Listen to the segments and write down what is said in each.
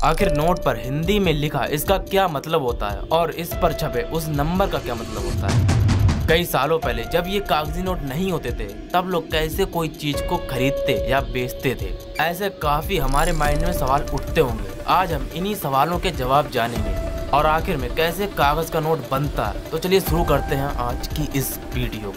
आखिर नोट पर हिंदी में लिखा इसका क्या मतलब होता है और इस पर छपे उस नंबर का क्या मतलब होता है। कई सालों पहले जब ये कागजी नोट नहीं होते थे तब लोग कैसे कोई चीज को खरीदते या बेचते थे, ऐसे काफी हमारे माइंड में सवाल उठते होंगे। आज हम इन्हीं सवालों के जवाब जानेंगे और आखिर में कैसे कागज का नोट बनता है। तो चलिए शुरू करते हैं आज की इस वीडियो।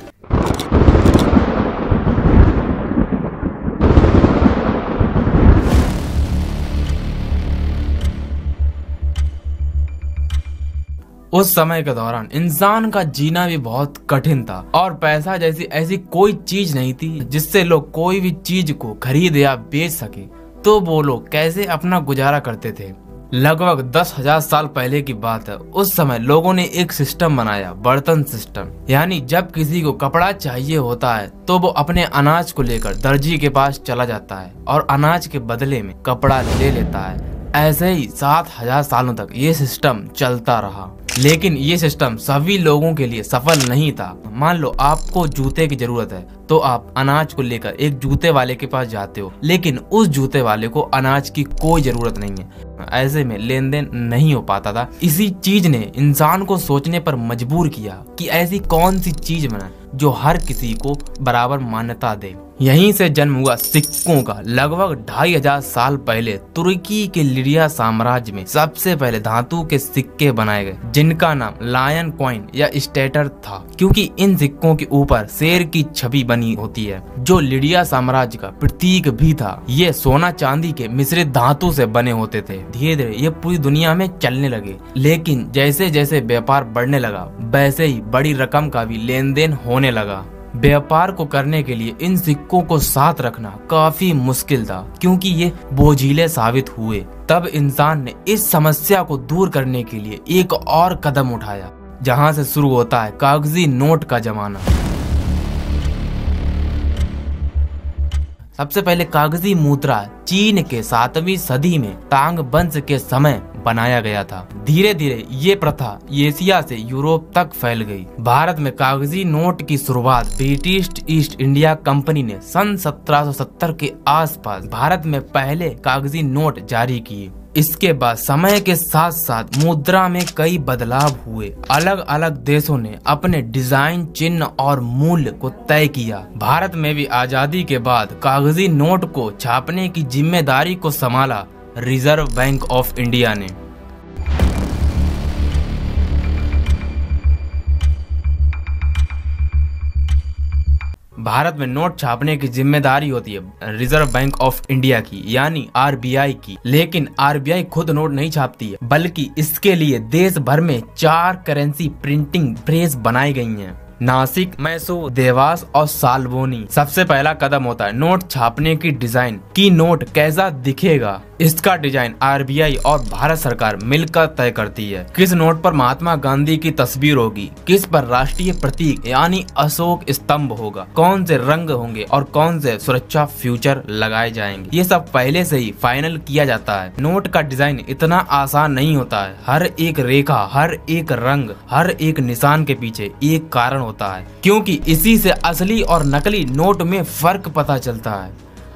उस समय के दौरान इंसान का जीना भी बहुत कठिन था और पैसा जैसी ऐसी कोई चीज नहीं थी जिससे लोग कोई भी चीज को खरीद या बेच सके। तो वो लोग कैसे अपना गुजारा करते थे। लगभग 10,000 साल पहले की बात है। उस समय लोगों ने एक सिस्टम बनाया, बर्तन सिस्टम। यानी जब किसी को कपड़ा चाहिए होता है तो वो अपने अनाज को लेकर दर्जी के पास चला जाता है और अनाज के बदले में कपड़ा ले लेता है। ऐसे ही 7,000 सालों तक ये सिस्टम चलता रहा, लेकिन ये सिस्टम सभी लोगों के लिए सफल नहीं था। मान लो आपको जूते की जरूरत है तो आप अनाज को लेकर एक जूते वाले के पास जाते हो, लेकिन उस जूते वाले को अनाज की कोई जरूरत नहीं है। ऐसे में लेन देन नहीं हो पाता था। इसी चीज ने इंसान को सोचने पर मजबूर किया कि ऐसी कौन सी चीज बनाए जो हर किसी को बराबर मान्यता दे। यहीं से जन्म हुआ सिक्कों का। लगभग 2,500 साल पहले तुर्की के लिडिया साम्राज्य में सबसे पहले धातु के सिक्के बनाए गए, जिनका नाम लायन कॉइन या स्टेटर था, क्योंकि इन सिक्कों के ऊपर शेर की छवि बनी होती है जो लिडिया साम्राज्य का प्रतीक भी था। ये सोना चांदी के मिश्रित धातु से बने होते थे। धीरे धीरे ये पूरी दुनिया में चलने लगे, लेकिन जैसे जैसे व्यापार बढ़ने लगा वैसे ही बड़ी रकम का भी लेन देन होने लगा। व्यापार को करने के लिए इन सिक्कों को साथ रखना काफी मुश्किल था, क्योंकि ये बोझिले साबित हुए। तब इंसान ने इस समस्या को दूर करने के लिए एक और कदम उठाया, जहां से शुरू होता है कागजी नोट का जमाना। सबसे पहले कागजी मुद्रा चीन के 7वीं सदी में तांग वंश के समय बनाया गया था। धीरे धीरे ये प्रथा एशिया से यूरोप तक फैल गई। भारत में कागजी नोट की शुरुआत ब्रिटिश ईस्ट इंडिया कंपनी ने सन 1770 के आसपास भारत में पहले कागजी नोट जारी किए। इसके बाद समय के साथ साथ मुद्रा में कई बदलाव हुए। अलग अलग देशों ने अपने डिजाइन, चिन्ह और मूल्य को तय किया। भारत में भी आजादी के बाद कागजी नोट को छापने की जिम्मेदारी को संभाला रिजर्व बैंक ऑफ इंडिया ने। भारत में नोट छापने की जिम्मेदारी होती है रिजर्व बैंक ऑफ इंडिया की, यानी आरबीआई की। लेकिन आरबीआई खुद नोट नहीं छापती है, बल्कि इसके लिए देश भर में 4 करेंसी प्रिंटिंग प्रेस बनाई गई हैं। नासिक, मैसूर, देवास और साल्बोनी। सबसे पहला कदम होता है नोट छापने की डिजाइन की। नोट कैसा दिखेगा, इसका डिजाइन आरबीआई और भारत सरकार मिलकर तय करती है। किस नोट पर महात्मा गांधी की तस्वीर होगी, किस पर राष्ट्रीय प्रतीक यानी अशोक स्तंभ होगा, कौन से रंग होंगे और कौन से सुरक्षा फीचर लगाए जाएंगे, ये सब पहले से ही फाइनल किया जाता है। नोट का डिजाइन इतना आसान नहीं होता है। हर एक रेखा, हर एक रंग, हर एक निशान के पीछे एक कारण होता है, क्योंकि इसी से असली और नकली नोट में फर्क पता चलता है।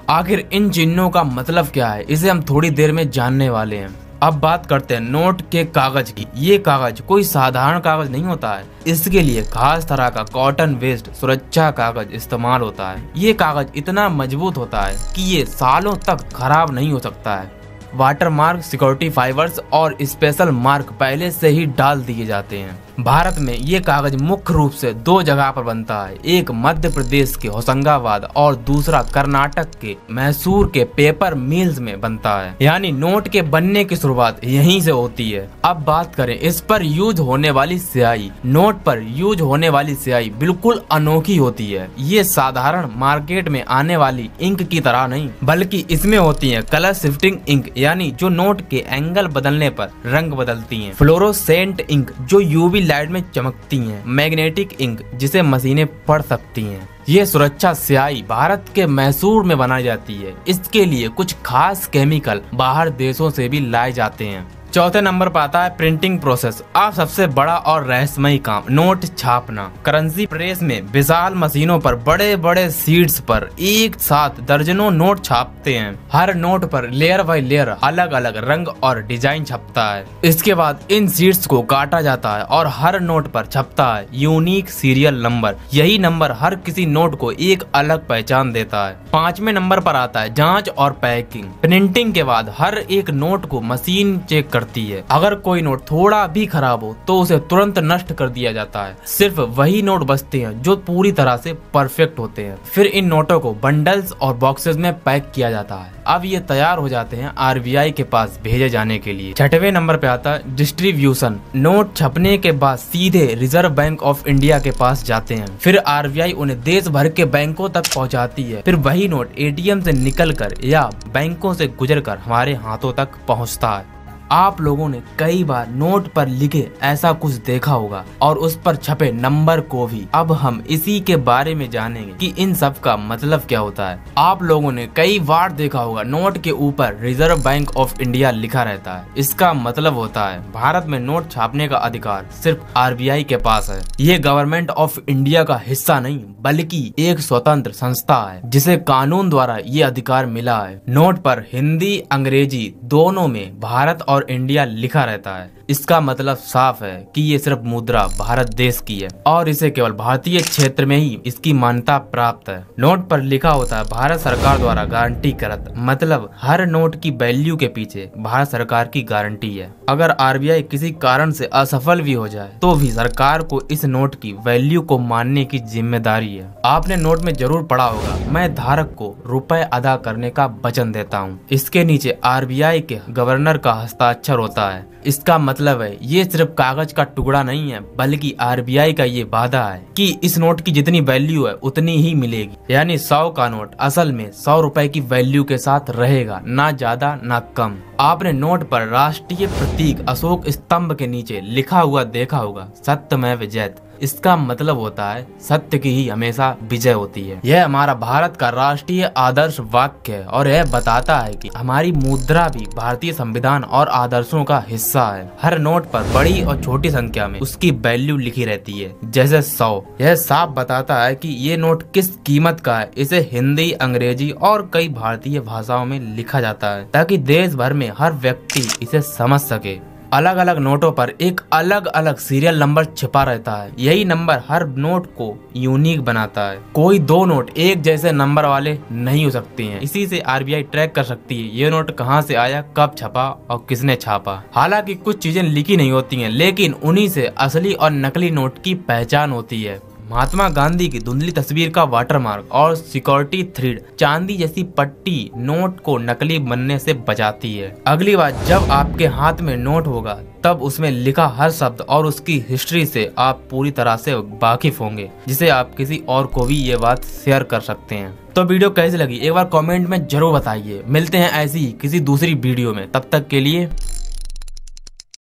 आखिर इन चिन्हों का मतलब क्या है, इसे हम थोड़ी देर में जानने वाले हैं। अब बात करते हैं नोट के कागज की। ये कागज कोई साधारण कागज नहीं होता है। इसके लिए खास तरह का कॉटन बेस्ड सुरक्षा कागज इस्तेमाल होता है। ये कागज इतना मजबूत होता है कि ये सालों तक खराब नहीं हो सकता है। वाटर मार्क, सिक्योरिटी फाइबर्स और स्पेशल मार्क पहले से ही डाल दिए जाते हैं। भारत में ये कागज मुख्य रूप से 2 जगह पर बनता है। एक मध्य प्रदेश के होशंगाबाद और दूसरा कर्नाटक के मैसूर के पेपर मिल्स में बनता है। यानी नोट के बनने की शुरुआत यहीं से होती है। अब बात करें इस पर यूज होने वाली स्याही। नोट पर यूज होने वाली स्याही बिल्कुल अनोखी होती है। ये साधारण मार्केट में आने वाली इंक की तरह नहीं, बल्कि इसमें होती है कलर शिफ्टिंग इंक, यानी जो नोट के एंगल बदलने पर रंग बदलती हैं। फ्लोरोसेंट इंक जो यूवी लाइट में चमकती हैं। मैग्नेटिक इंक जिसे मशीनें पढ़ सकती हैं। ये सुरक्षा स्याही भारत के मैसूर में बनाई जाती है। इसके लिए कुछ खास केमिकल बाहर देशों से भी लाए जाते हैं। चौथे नंबर पर आता है प्रिंटिंग प्रोसेस। अब सबसे बड़ा और रहस्यमयी काम, नोट छापना। करेंसी प्रेस में विशाल मशीनों पर बड़े बड़े शीट्स पर एक साथ दर्जनों नोट छापते हैं। हर नोट पर लेयर बाय लेयर अलग अलग रंग और डिजाइन छपता है। इसके बाद इन शीट्स को काटा जाता है और हर नोट पर छपता है यूनिक सीरियल नंबर। यही नंबर हर किसी नोट को एक अलग पहचान देता है। पांचवें नंबर पर आता है जांच और पैकिंग। प्रिंटिंग के बाद हर एक नोट को मशीन चेक करती है। अगर कोई नोट थोड़ा भी खराब हो तो उसे तुरंत नष्ट कर दिया जाता है। सिर्फ वही नोट बचते हैं जो पूरी तरह से परफेक्ट होते हैं। फिर इन नोटों को बंडल्स और बॉक्सेस में पैक किया जाता है। अब ये तैयार हो जाते हैं आरबीआई के पास भेजे जाने के लिए। छठवें नंबर पे आता है डिस्ट्रीब्यूशन। नोट छपने के बाद सीधे रिजर्व बैंक ऑफ इंडिया के पास जाते हैं। फिर आरबीआई उन्हें देश भर के बैंकों तक पहुंचाती है। फिर वही नोट एटीएम से निकलकर या बैंकों से गुजरकर हमारे हाथों तक पहुंचता है। आप लोगों ने कई बार नोट पर लिखे ऐसा कुछ देखा होगा और उस पर छपे नंबर को भी। अब हम इसी के बारे में जानेंगे कि इन सब का मतलब क्या होता है। आप लोगों ने कई बार देखा होगा नोट के ऊपर रिजर्व बैंक ऑफ इंडिया लिखा रहता है। इसका मतलब होता है भारत में नोट छापने का अधिकार सिर्फ आरबीआई के पास है। ये गवर्नमेंट ऑफ इंडिया का हिस्सा नहीं बल्कि एक स्वतंत्र संस्था है जिसे कानून द्वारा ये अधिकार मिला है। नोट पर हिंदी अंग्रेजी दोनों में भारत और इंडिया लिखा रहता है। इसका मतलब साफ है कि ये सिर्फ मुद्रा भारत देश की है और इसे केवल भारतीय क्षेत्र में ही इसकी मान्यता प्राप्त है। नोट पर लिखा होता है भारत सरकार द्वारा गारंटी करत, मतलब हर नोट की वैल्यू के पीछे भारत सरकार की गारंटी है। अगर आरबीआई किसी कारण से असफल भी हो जाए तो भी सरकार को इस नोट की वैल्यू को मानने की जिम्मेदारी है। आपने नोट में जरूर पढ़ा होगा, मैं धारक को रुपए अदा करने का वचन देता हूँ। इसके नीचे आरबीआई के गवर्नर का हस्ताक्षर होता है। इसका मतलब है ये सिर्फ कागज का टुकड़ा नहीं है बल्कि आरबीआई का ये वादा है कि इस नोट की जितनी वैल्यू है उतनी ही मिलेगी। यानी 100 का नोट असल में 100 रुपए की वैल्यू के साथ रहेगा, ना ज्यादा ना कम। आपने नोट पर राष्ट्रीय प्रतीक अशोक स्तंभ के नीचे लिखा हुआ देखा होगा, सत्यमेव जयते। इसका मतलब होता है सत्य की ही हमेशा विजय होती है। यह हमारा भारत का राष्ट्रीय आदर्श वाक्य है और यह बताता है कि हमारी मुद्रा भी भारतीय संविधान और आदर्शों का हिस्सा है। हर नोट पर बड़ी और छोटी संख्या में उसकी वैल्यू लिखी रहती है, जैसे 100। यह साफ बताता है कि ये नोट किस कीमत का है। इसे हिंदी, अंग्रेजी और कई भारतीय भाषाओं में लिखा जाता है ताकि देश भर में हर व्यक्ति इसे समझ सके। अलग अलग नोटों पर एक अलग अलग सीरियल नंबर छिपा रहता है। यही नंबर हर नोट को यूनिक बनाता है। कोई दो नोट एक जैसे नंबर वाले नहीं हो सकते हैं। इसी से आरबीआई ट्रैक कर सकती है ये नोट कहां से आया, कब छपा और किसने छापा। हालांकि कुछ चीजें लिखी नहीं होती हैं, लेकिन उन्हीं से असली और नकली नोट की पहचान होती है। महात्मा गांधी की धुंधली तस्वीर का वाटरमार्क और सिक्योरिटी थ्रेड, चांदी जैसी पट्टी नोट को नकली बनने से बचाती है। अगली बार जब आपके हाथ में नोट होगा तब उसमें लिखा हर शब्द और उसकी हिस्ट्री से आप पूरी तरह से वाकिफ होंगे, जिसे आप किसी और को भी ये बात शेयर कर सकते हैं। तो वीडियो कैसी लगी एक बार कमेंट में जरूर बताइए। मिलते हैं ऐसी ही किसी दूसरी वीडियो में, तब तक के लिए